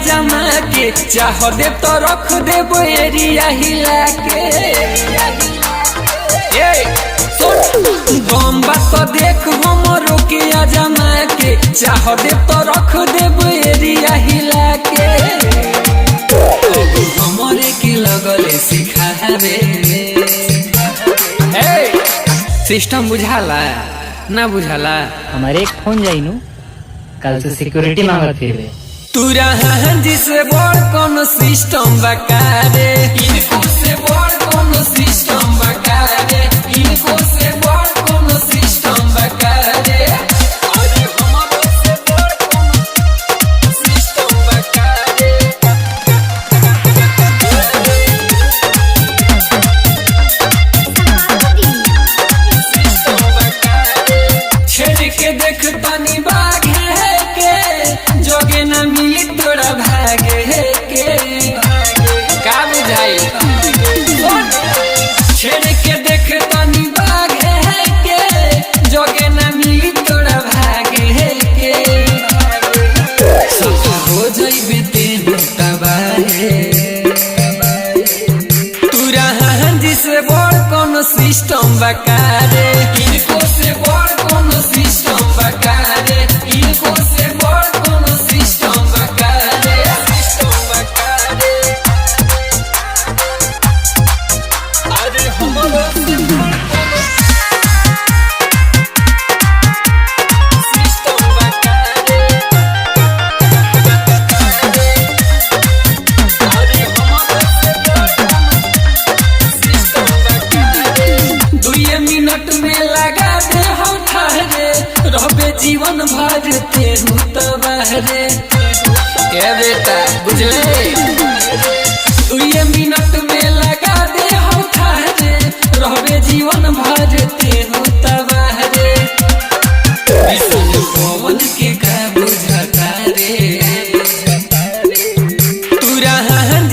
जमा के चाह दे तो रख दे एरिया हिला के। बम्बा तो देख हमरो के जमा के चाह दे तो रख दे एरिया हिला के। हमरे के लगले सिखावे सिस्टम बुझाला ना बुझाला। हमारे एक फोन जाइनु कल से सिक्योरिटी मांगत फिर तुरा जिसे बड़ कौन सिस्टम बकारे इनको से बड़ कौन सिस्टम बकारे इनको से बड़ कौन सिस्टम बकारे। अरे हमारे से बड़ कौन सिस्टम बकारे। सिस्टम बकारे छेड़ के देख तनी बाघे के जोगे न मिली तोरा भागे के का बुझाई। छेड़ के देख तनी बाघे के जोगे न मिली तोरा भागे के। सब हो जाइबे तेन तबाहे तुरा जिसे बड़ कौन सिस्टम बकारे इनको से बड़ कौन सिस्टम बकारे इनको से बड़ कौन सिस्टम बकारे। सिस्टम बकारे अरे हमरो से बड़ कौन सिस्टम बकारे। अरे हमरो से बड़ कौन सिस्टम बकारे। 2 मिनट में लगा दे हम ठहरे रहबे जीवन भर तेरू तबाहरे के बेटा बुझले। 2 मिनट में लगा दे हम ठहरे रहबे जीवन भर तेरू तबाहरे। विसन पवन के का बुझता रे तुरा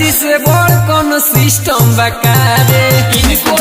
जिसे बड़ कौन सिस्टम बकारे इनको